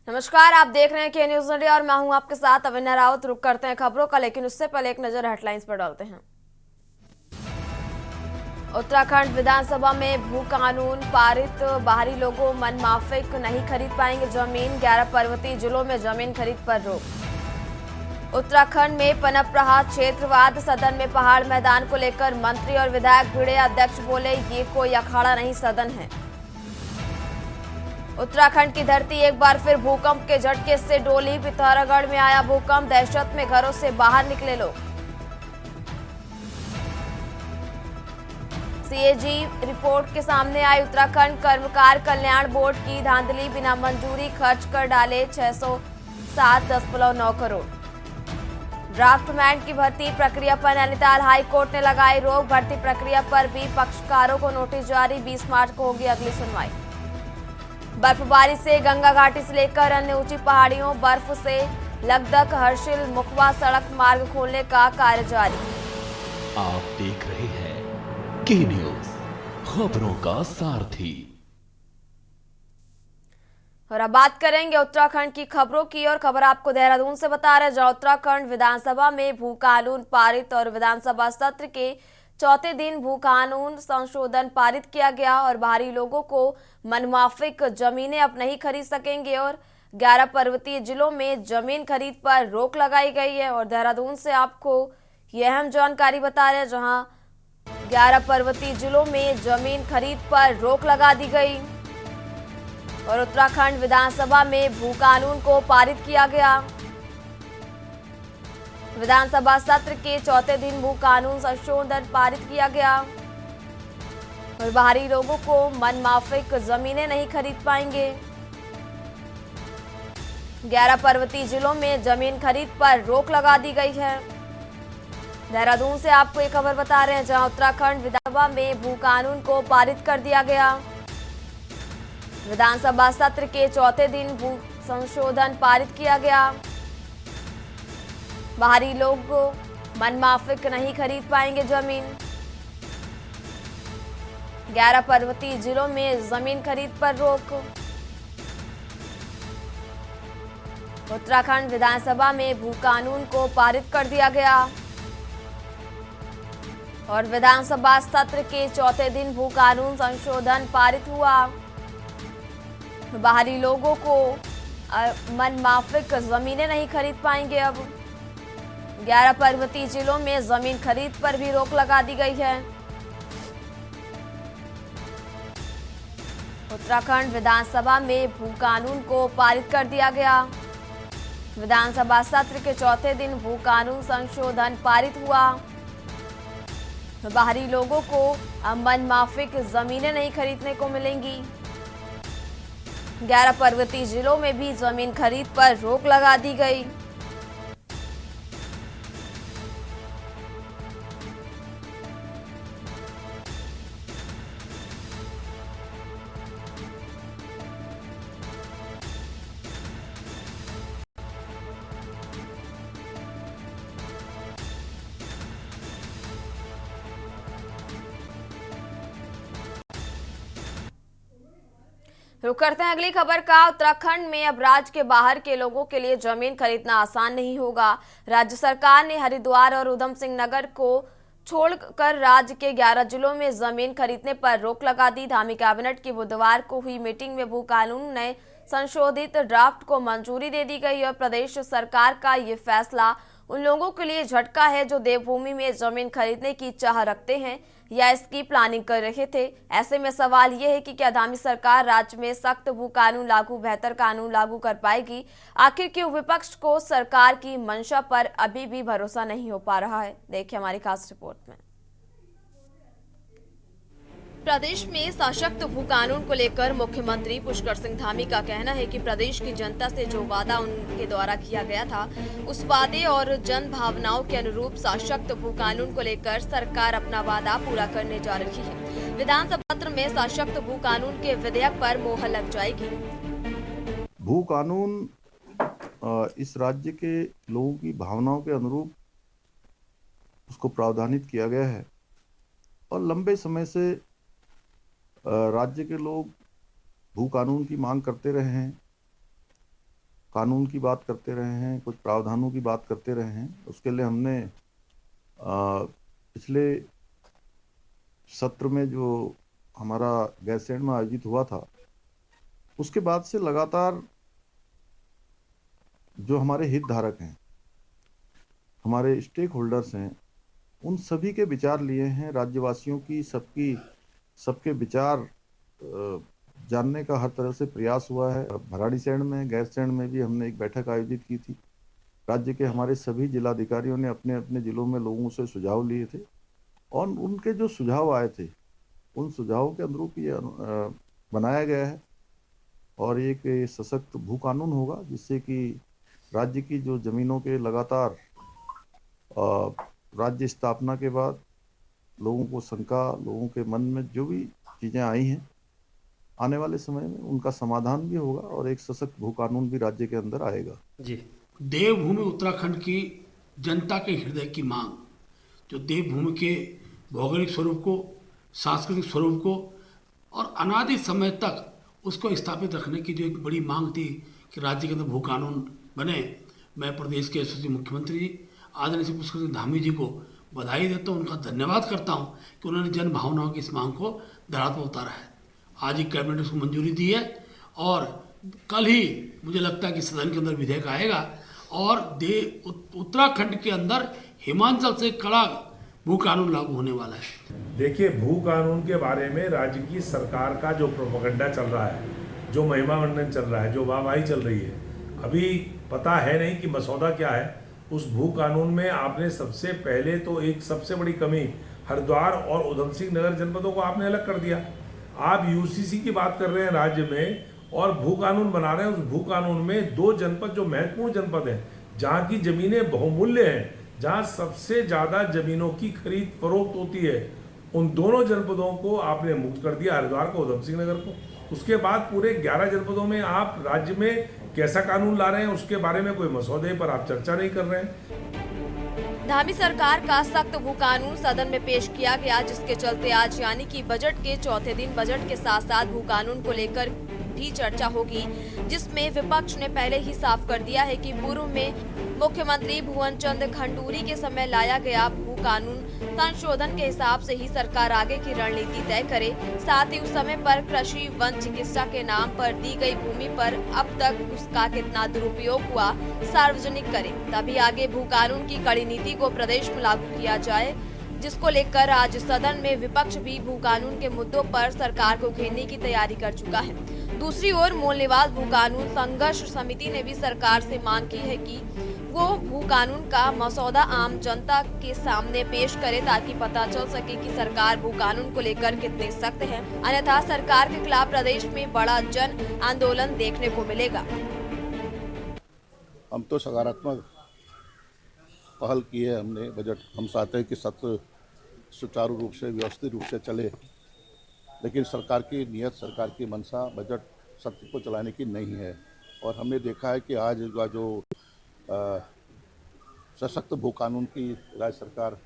नमस्कार, आप देख रहे हैं के न्यूज इंडिया और मैं हूं आपके साथ अविनाश रावत। रुक करते हैं खबरों का, लेकिन उससे पहले एक नजर हेडलाइंस पर डालते हैं। उत्तराखंड विधानसभा में भू कानून पारित, बाहरी लोगों मन माफिक नहीं खरीद पाएंगे जमीन, 11 पर्वतीय जिलों में जमीन खरीद पर रोक। उत्तराखंड में पनप रहा क्षेत्रवाद, सदन में पहाड़ मैदान को लेकर मंत्री और विधायक भिड़े, अध्यक्ष बोले ये कोई अखाड़ा नहीं सदन है। उत्तराखंड की धरती एक बार फिर भूकंप के झटके से डोली, पिथौरागढ़ में आया भूकंप, दहशत में घरों से बाहर निकले लोग। सीएजी रिपोर्ट के सामने आई उत्तराखंड कर्मकार कल्याण बोर्ड की धांधली, बिना मंजूरी खर्च कर डाले 607.9 करोड़। ड्राफ्टमैन की भर्ती प्रक्रिया पर नैनीताल हाई कोर्ट ने लगाई रोक, भर्ती प्रक्रिया पर भी पक्षकारों को नोटिस जारी, 20 मार्च को होगी अगली सुनवाई। बर्फबारी से गंगा घाटी से लेकर अन्य ऊंची पहाड़ियों, बर्फ से लकदक हर्षिल मुखवा सड़क मार्ग खोलने का कार्य जारी। आप देख रहे हैं के न्यूज, खबरों का सारथी। और अब बात करेंगे उत्तराखंड की खबरों की, और खबर आपको देहरादून से बता रहे, जहां उत्तराखंड विधानसभा में भू कानून पारित और विधानसभा सत्र के चौथे दिन भू कानून संशोधन पारित किया गया और बाहरी लोगों को मनमाफिक जमीनें अब नहीं खरीद सकेंगे और 11 पर्वतीय जिलों में जमीन खरीद पर रोक लगाई गई है। और देहरादून से आपको यह अहम जानकारी बता रहे हैं, जहां 11 पर्वतीय जिलों में जमीन खरीद पर रोक लगा दी गई और उत्तराखंड विधानसभा में भू कानून को पारित किया गया। विधानसभा सत्र के चौथे दिन भू कानून संशोधन पारित किया गया और बाहरी लोगों को मनमाफिक जमीनें नहीं खरीद पाएंगे। 11 पर्वतीय जिलों में जमीन खरीद पर रोक लगा दी गई है। देहरादून से आपको एक खबर बता रहे हैं, जहां उत्तराखंड विधानसभा में भू कानून को पारित कर दिया गया। विधानसभा सत्र के चौथे दिन भू संशोधन पारित किया गया। बाहरी लोग मनमाफिक नहीं खरीद पाएंगे जमीन। 11 पर्वतीय जिलों में जमीन खरीद पर रोक। उत्तराखंड विधानसभा में भू कानून को पारित कर दिया गया और विधानसभा सत्र के चौथे दिन भू कानून संशोधन पारित हुआ। बाहरी लोगों को मनमाफिक जमीनें नहीं खरीद पाएंगे। अब 11 पर्वतीय जिलों में जमीन खरीद पर भी रोक लगा दी गई है। उत्तराखंड विधानसभा में भू कानून को पारित कर दिया गया। विधानसभा सत्र के चौथे दिन भू कानून संशोधन पारित हुआ। बाहरी लोगों को मनमाफिक जमीनें नहीं खरीदने को मिलेंगी। 11 पर्वतीय जिलों में भी जमीन खरीद पर रोक लगा दी गई। रुक करते हैं अगली खबर का। उत्तराखंड में अब राज्य के बाहर के लोगों के लिए जमीन खरीदना आसान नहीं होगा। राज्य सरकार ने हरिद्वार और उधम सिंह नगर को छोड़कर राज्य के 11 जिलों में जमीन खरीदने पर रोक लगा दी। धामी कैबिनेट की बुधवार को हुई मीटिंग में भू कानून नए संशोधित ड्राफ्ट को मंजूरी दे दी गई और प्रदेश सरकार का ये फैसला उन लोगों के लिए झटका है जो देवभूमि में जमीन खरीदने की चाह रखते हैं या इसकी प्लानिंग कर रहे थे। ऐसे में सवाल यह है कि क्या धामी सरकार राज्य में सख्त भू कानून लागू, बेहतर कानून लागू कर पाएगी? आखिर क्यों विपक्ष को सरकार की मंशा पर अभी भी भरोसा नहीं हो पा रहा है? देखिए हमारी खास रिपोर्ट में। प्रदेश में सशक्त भू कानून को लेकर मुख्यमंत्री पुष्कर सिंह धामी का कहना है कि प्रदेश की जनता से जो वादा उनके द्वारा किया गया था, उस वादे और जन भावनाओं के अनुरूप सशक्त भू कानून को लेकर सरकार अपना वादा पूरा करने जा रही है। विधानसभा सत्र में सशक्त भू कानून के विधेयक पर मोहर लग जाएगी। भू कानून इस राज्य के लोगों की भावनाओं के अनुरूप उसको प्रावधानित किया गया है और लंबे समय से राज्य के लोग भू कानून की मांग करते रहे हैं। कानून की बात करते रहे हैं, कुछ प्रावधानों की बात करते रहे हैं। उसके लिए हमने पिछले सत्र में जो हमारा गैरसैंण में आयोजित हुआ था, उसके बाद से लगातार जो हमारे हितधारक हैं, हमारे स्टेक होल्डर्स हैं, उन सभी के विचार लिए हैं। राज्यवासियों की सबके विचार जानने का हर तरह से प्रयास हुआ है। भराड़ीसैंण में, गैरसैंण में भी हमने एक बैठक आयोजित की थी। राज्य के हमारे सभी जिलाधिकारियों ने अपने अपने जिलों में लोगों से सुझाव लिए थे और उनके जो सुझाव आए थे, उन सुझावों के अनुरूप ये बनाया गया है और एक सशक्त भू कानून होगा, जिससे कि राज्य की जो जमीनों के लगातार राज्य स्थापना के बाद लोगों को शंका, लोगों के मन में जो भी चीज़ें आई हैं, आने वाले समय में उनका समाधान भी होगा और एक सशक्त भू कानून भी राज्य के अंदर आएगा। जी, देवभूमि उत्तराखंड की जनता के हृदय की मांग, जो देवभूमि के भौगोलिक स्वरूप को, सांस्कृतिक स्वरूप को और अनादि समय तक उसको स्थापित रखने की जो एक बड़ी मांग थी कि राज्य के अंदर भू कानून बने। मैं प्रदेश के यशस्वी मुख्यमंत्री जी आदरणीय श्री पुष्कर सिंह धामी जी को बधाई देता हूँ, उनका धन्यवाद करता हूँ कि उन्होंने जन भावनाओं की इस मांग को धरातल पर उतारा है। आज ही कैबिनेट उसको मंजूरी दी है और कल ही मुझे लगता है कि सदन के अंदर विधेयक आएगा और उत्तराखंड के अंदर हिमाचल से कड़ा भू कानून लागू होने वाला है। देखिए, भू कानून के बारे में राज्य की सरकार का जो प्रोपेगेंडा चल रहा है, जो महिमा मंडन चल रहा है, जो वाहवाही चल रही है, अभी पता है नहीं कि मसौदा क्या है। उस भू कानून में आपने सबसे पहले तो एक सबसे बड़ी कमी, हरिद्वार और उधम सिंह नगर जनपदों को आपने अलग कर दिया। आप यूसीसी की बात कर रहे हैं राज्य में और भू कानून बना रहे हैं। उस भू कानून में 2 जनपद जो महत्वपूर्ण जनपद हैं, जहाँ की जमीनें बहुमूल्य हैं, जहाँ सबसे ज़्यादा जमीनों की खरीद फरोख्त होती है, उन दोनों जनपदों को आपने मुक्त कर दिया, हरिद्वार को, उधम सिंह नगर को। उसके बाद पूरे 11 जनपदों में आप राज्य में कैसा कानून ला रहे हैं, उसके बारे में कोई मसौदे पर आप चर्चा नहीं कर रहे हैं। धामी सरकार का सख्त भू कानून सदन में पेश किया गया, जिसके चलते आज यानी कि बजट के चौथे दिन बजट के साथ साथ भू कानून को लेकर भी चर्चा होगी, जिसमें विपक्ष ने पहले ही साफ कर दिया है कि पूर्व में मुख्यमंत्री भुवन चंद्र खंडूरी के समय लाया गया भू कानून संशोधन के हिसाब से ही सरकार आगे की रणनीति तय करे। साथ ही उस समय पर कृषि वन चिकित्सा के नाम पर दी गई भूमि पर अब तक उसका कितना दुरुपयोग हुआ सार्वजनिक करे, तभी आगे भू कानून की कड़ी नीति को प्रदेश में लागू किया जाए, जिसको लेकर आज सदन में विपक्ष भी भू कानून के मुद्दों पर सरकार को घेरने की तैयारी कर चुका है। दूसरी ओर मूल निवास भू कानून संघर्ष समिति ने भी सरकार से मांग की है कि वो भू कानून का मसौदा आम जनता के सामने पेश करे, ताकि पता चल सके कि सरकार भू कानून को लेकर कितने सख्त है, अन्यथा सरकार के खिलाफ प्रदेश में बड़ा जन आंदोलन देखने को मिलेगा। हम तो सकारात्मक पहल की है हमने बजट। हम चाहते हैं कि सत्र सुचारू रूप से, व्यवस्थित रूप से चले, लेकिन सरकार की नीयत, सरकार की मंशा बजट सत्र को चलाने की नहीं है। और हमने देखा है कि आज का जो सशक्त भू कानून की राज्य सरकार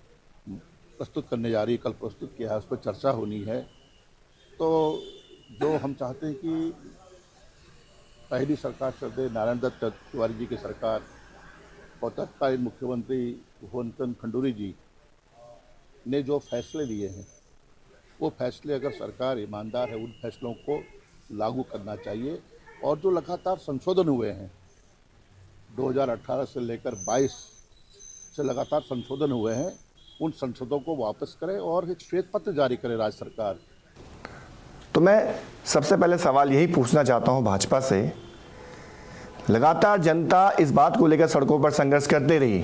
प्रस्तुत करने जा रही है, कल प्रस्तुत किया है, उस पर चर्चा होनी है। तो जो हम चाहते हैं कि पहली सरकार श्रद्धेय नारायण दत्त तिवारी जी की सरकार और तत्कालीन मुख्यमंत्री भुवन चंद्र खंडूरी जी ने जो फैसले लिए हैं, वो फैसले अगर सरकार ईमानदार है, उन फैसलों को लागू करना चाहिए। और जो लगातार संशोधन हुए हैं 2018 से लेकर 22 से लगातार संशोधन हुए हैं, उन संशोधनों को वापस करें और एक श्वेत पत्र जारी करे राज्य सरकार। तो मैं सबसे पहले सवाल यही पूछना चाहता हूं भाजपा से, लगातार जनता इस बात को लेकर सड़कों पर संघर्ष करते रही,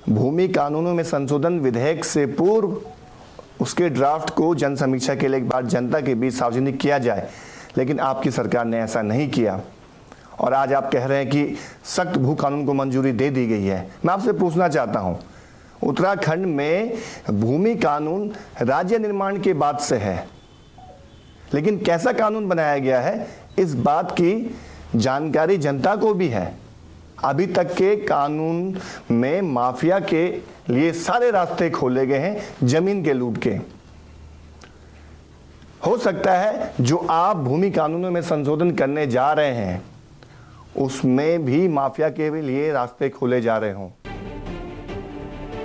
भूमि कानूनों में संशोधन विधेयक से पूर्व उसके ड्राफ्ट को जन समीक्षा के लिए एक बार जनता के बीच सार्वजनिक किया जाए, लेकिन आपकी सरकार ने ऐसा नहीं किया और आज आप कह रहे हैं कि सख्त भू कानून को मंजूरी दे दी गई है। मैं आपसे पूछना चाहता हूं, उत्तराखंड में भूमि कानून राज्य निर्माण के बाद से है, लेकिन कैसा कानून बनाया गया है इस बात की जानकारी जनता को भी है। अभी तक के कानून में माफिया के लिए सारे रास्ते खोले गए हैं जमीन के लूट के। हो सकता है जो आप भूमि कानूनों में संशोधन करने जा रहे हैं उसमें भी माफिया के लिए रास्ते खोले जा रहे हों।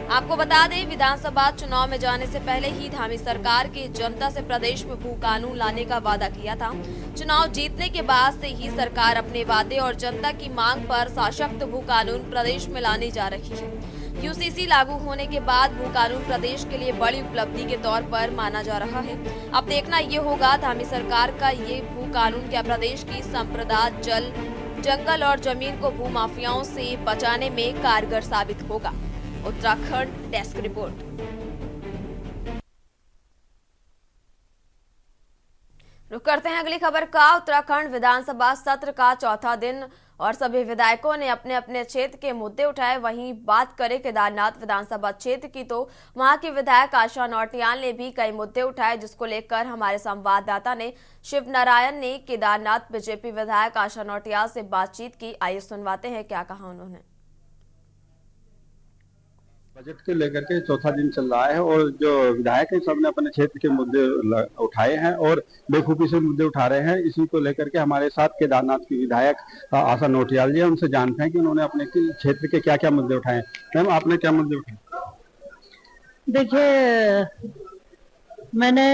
आपको बता दें, विधानसभा चुनाव में जाने से पहले ही धामी सरकार की जनता से प्रदेश में भू कानून लाने का वादा किया था। चुनाव जीतने के बाद से ही सरकार अपने वादे और जनता की मांग पर सशक्त भू कानून प्रदेश में लाने जा रही है। यूसीसी लागू होने के बाद भू कानून प्रदेश के लिए बड़ी उपलब्धि के तौर पर माना जा रहा है। अब देखना ये होगा धामी सरकार का ये भू कानून क्या प्रदेश की संपदा, जल, जंगल और जमीन को भू माफियाओं से बचाने में कारगर साबित होगा। Uttarakhand desk report. रुक करते हैं अगली खबर का। उत्तराखंड विधानसभा सत्र का चौथा दिन और सभी विधायकों ने अपने अपने क्षेत्र के मुद्दे उठाए। वहीं बात करें केदारनाथ विधानसभा क्षेत्र की तो वहां की विधायक आशा नौटियाल ने भी कई मुद्दे उठाए, जिसको लेकर हमारे संवाददाता ने शिव नारायण ने केदारनाथ बीजेपी विधायक आशा नौटियाल से बातचीत की। आइए सुनवाते हैं क्या कहा उन्होंने। बजट को लेकर के चौथा दिन चल रहा है और जो विधायक हैं सबने अपने क्षेत्र के मुद्दे उठाए हैं और बेखूबी से मुद्दे उठा रहे हैं। इसी को लेकर के हमारे साथ केदारनाथ की विधायक आशा नौटियाल जी, उनसे जानते हैं कि उन्होंने अपने क्षेत्र के क्या क्या मुद्दे उठाए। मैम, आपने क्या मुद्दे उठाए? देखिए, मैंने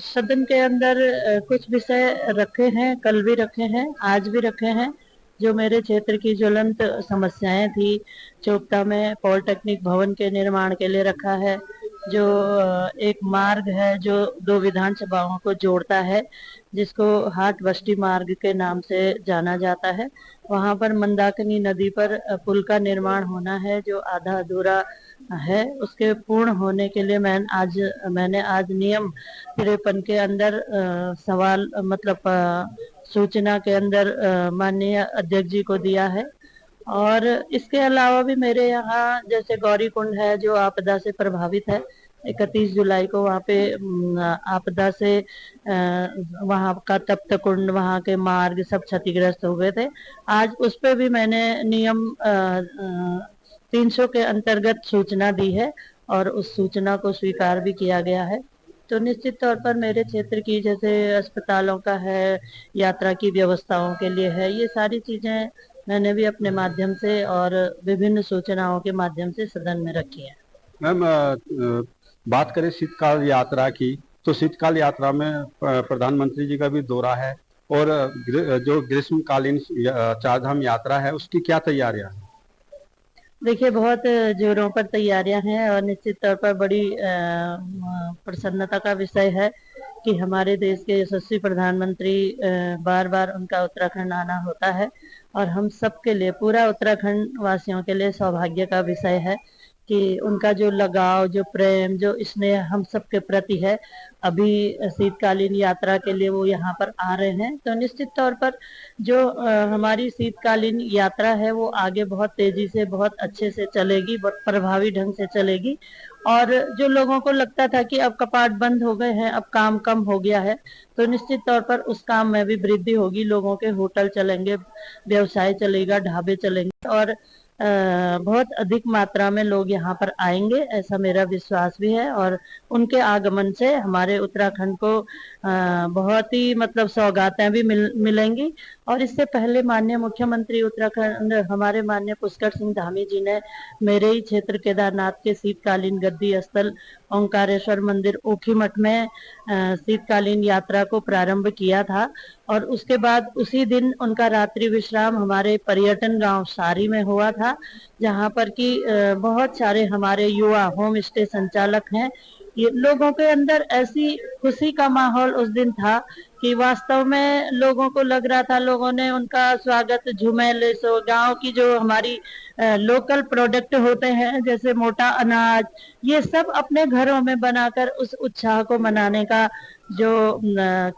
सदन के अंदर कुछ विषय रखे हैं, कल भी रखे हैं, आज भी रखे हैं। जो मेरे क्षेत्र की ज्वलंत समस्याएं थी, चोपता में पॉलिटेक्निक भवन के निर्माण के लिए रखा है। जो एक मार्ग है जो 2 विधानसभाओं को जोड़ता है, जिसको हाट बस्ती मार्ग के नाम से जाना जाता है, वहां पर मंदाकिनी नदी पर पुल का निर्माण होना है जो आधा अधूरा है। उसके पूर्ण होने के लिए मैंने आज नियम 53 के अंदर सवाल सूचना के अंदर माननीय अध्यक्ष जी को दिया है। और इसके अलावा भी मेरे यहाँ जैसे गौरी कुंड है जो आपदा से प्रभावित है। 31 जुलाई को वहाँ पे आपदा से वहाँ का तप्त कुंड, वहाँ के मार्ग सब क्षतिग्रस्त हो गए थे। आज उस पे भी मैंने नियम 300 के अंतर्गत सूचना दी है और उस सूचना को स्वीकार भी किया गया है। तो निश्चित तौर पर मेरे क्षेत्र की जैसे अस्पतालों का है, यात्रा की व्यवस्थाओं के लिए है, ये सारी चीजें मैंने भी अपने माध्यम से और विभिन्न सूचनाओं के माध्यम से सदन में रखी है। मैम, बात करें शीतकाल यात्रा की, तो शीतकाल यात्रा में प्रधानमंत्री जी का भी दौरा है और जो ग्रीष्मकालीन चारधाम यात्रा है उसकी क्या तैयारियां हैं? देखिए, बहुत जोरों पर तैयारियां हैं और निश्चित तौर पर बड़ी प्रसन्नता का विषय है कि हमारे देश के यशस्वी प्रधानमंत्री बार बार उनका उत्तराखंड आना होता है और हम सबके लिए, पूरा उत्तराखंड वासियों के लिए सौभाग्य का विषय है कि उनका जो लगाव, जो प्रेम, जो स्नेह हम सबके प्रति है। अभी शीतकालीन यात्रा के लिए वो यहाँ पर आ रहे हैं। तो निश्चित तौर पर जो हमारी शीतकालीन यात्रा है वो आगे बहुत तेजी से, बहुत अच्छे से चलेगी, बहुत प्रभावी ढंग से चलेगी। और जो लोगों को लगता था कि अब कपाट बंद हो गए हैं, अब काम कम हो गया है, तो निश्चित तौर पर उस काम में भी वृद्धि होगी। लोगों के होटल चलेंगे, व्यवसाय चलेगा, ढाबे चलेंगे और बहुत अधिक मात्रा में लोग यहाँ पर आएंगे, ऐसा मेरा विश्वास भी है। और उनके आगमन से हमारे उत्तराखंड को बहुत ही सौगातें भी मिलेंगी। और इससे पहले माननीय मुख्यमंत्री उत्तराखंड हमारे माननीय पुष्कर सिंह धामी जी ने मेरे ही क्षेत्र केदारनाथ के शीतकालीन गद्दी स्थल ओंकारेश्वर मंदिर ऊखीमठ में शीतकालीन यात्रा को प्रारंभ किया था। और उसके बाद उसी दिन उनका रात्रि विश्राम हमारे पर्यटन गांव सारी में हुआ था, जहां पर कि बहुत सारे हमारे युवा होम स्टे संचालक हैं। ये लोगों के अंदर ऐसी खुशी का माहौल उस दिन था कि वास्तव में लोगों को लग रहा था, लोगों ने उनका स्वागत झुमेले सो, गांव की जो हमारी लोकल प्रोडक्ट होते हैं जैसे मोटा अनाज, ये सब अपने घरों में बनाकर उस उत्साह को मनाने का जो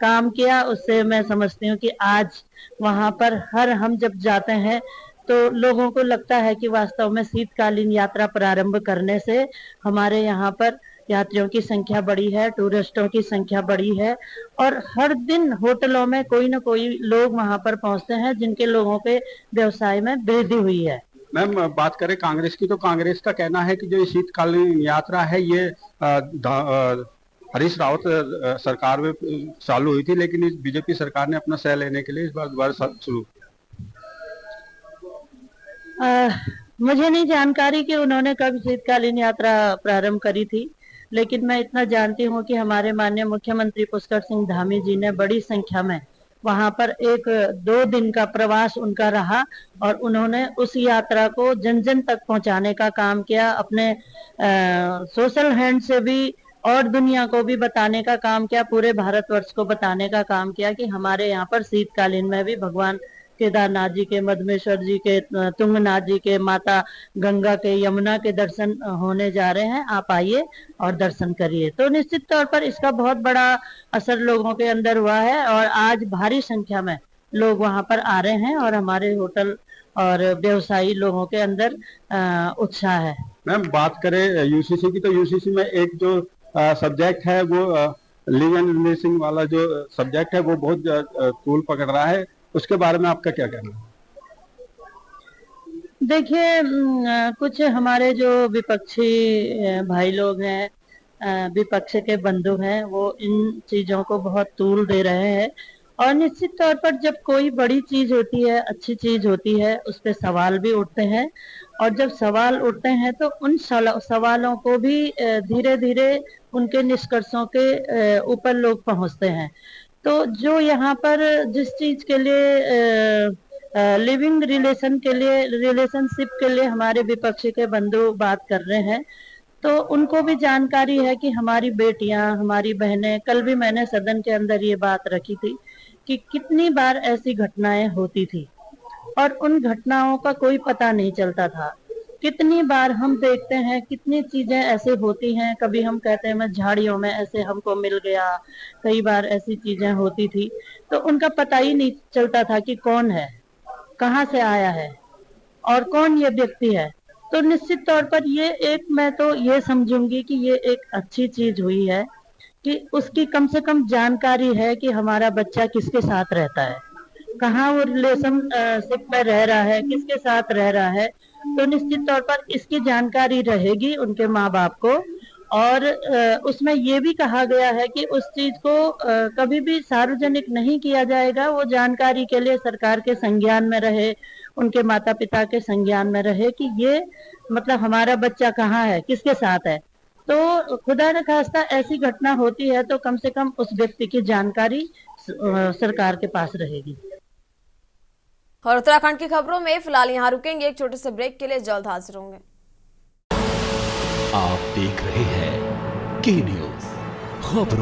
काम किया, उससे मैं समझती हूँ कि आज वहां पर हम जब जाते हैं तो लोगों को लगता है कि वास्तव में शीतकालीन यात्रा प्रारंभ करने से हमारे यहाँ पर यात्रियों की संख्या बढ़ी है, टूरिस्टों की संख्या बढ़ी है और हर दिन होटलों में कोई न कोई लोग वहां पर पहुंचते हैं जिनके लोगों के व्यवसाय में वृद्धि हुई है। मैम, बात करें कांग्रेस की, तो कांग्रेस का कहना है कि जो शीतकालीन यात्रा है ये हरीश रावत सरकार में चालू हुई थी, लेकिन इस बीजेपी सरकार ने अपना सह लेने के लिए इस बार दोबारा शुरू किया। मुझे नहीं जानकारी कि उन्होंने कब शीतकालीन यात्रा प्रारंभ करी थी, लेकिन मैं इतना जानती हूँ कि हमारे माननीय मुख्यमंत्री पुष्कर सिंह धामी जी ने बड़ी संख्या में वहां पर 1-2 दिन का प्रवास उनका रहा और उन्होंने उस यात्रा को जन जन तक पहुंचाने का काम किया, अपने सोशल हैंड से भी और दुनिया को भी बताने का काम किया, पूरे भारतवर्ष को बताने का काम किया कि हमारे यहाँ पर शीतकालीन में भी भगवान केदारनाथ जी के, मधमेश्वर जी के, तुंगनाथ जी के, माता गंगा के, यमुना के दर्शन होने जा रहे हैं। आप आइए और दर्शन करिए। तो निश्चित तौर पर इसका बहुत बड़ा असर लोगों के अंदर हुआ है और आज भारी संख्या में लोग वहां पर आ रहे हैं और हमारे होटल और व्यवसायी लोगों के अंदर उत्साह है। मैम, बात करें यूसीसी की, तो यूसीसी में एक जो सब्जेक्ट है वो लिव एंड रिलेशन वाला जो सब्जेक्ट है वो बहुत तूल पकड़ रहा है, उसके बारे में आपका क्या कहना है? देखिए, कुछ हमारे जो विपक्षी भाई लोग हैं, विपक्ष के बंधु हैं, वो इन चीजों को बहुत तूल दे रहे हैं और निश्चित तौर पर जब कोई बड़ी चीज होती है, अच्छी चीज होती है, उस पे सवाल भी उठते हैं और जब सवाल उठते हैं तो उन सवालों को भी धीरे धीरे उनके निष्कर्षों के ऊपर लोग पहुंचते हैं। तो जो यहाँ पर जिस चीज के लिए लिविंग रिलेशन के लिए, रिलेशनशिप के लिए हमारे विपक्ष के बंधु बात कर रहे हैं, तो उनको भी जानकारी है कि हमारी बेटियां, हमारी बहनें, कल भी मैंने सदन के अंदर ये बात रखी थी कि कितनी बार ऐसी घटनाएं होती थी और उन घटनाओं का कोई पता नहीं चलता था। कितनी बार हम देखते हैं कितनी चीजें ऐसे होती हैं, कभी हम कहते हैं मैं झाड़ियों में ऐसे हमको मिल गया, कई बार ऐसी चीजें होती थी, तो उनका पता ही नहीं चलता था कि कौन है, कहाँ से आया है और कौन ये व्यक्ति है। तो निश्चित तौर पर ये एक, मैं तो ये समझूंगी कि ये एक अच्छी चीज हुई है कि उसकी कम से कम जानकारी है कि हमारा बच्चा किसके साथ रहता है, कहाँ वो रिलेशनशिप में रह रहा है, किसके साथ रह रहा है। तो निश्चित तौर पर इसकी जानकारी रहेगी उनके माँ बाप को और उसमें ये भी कहा गया है कि उस चीज को कभी भी सार्वजनिक नहीं किया जाएगा, वो जानकारी के लिए सरकार के संज्ञान में रहे, उनके माता पिता के संज्ञान में रहे कि ये मतलब हमारा बच्चा कहाँ है, किसके साथ है। तो खुदा न खास्ता ऐसी घटना होती है तो कम से कम उस व्यक्ति की जानकारी सरकार के पास रहेगी। और उत्तराखंड की खबरों में फिलहाल यहाँ रुकेंगे, एक छोटे से ब्रेक के लिए जल्द हाजिर होंगे। आप देख रहे हैं के न्यूज़ खबरों।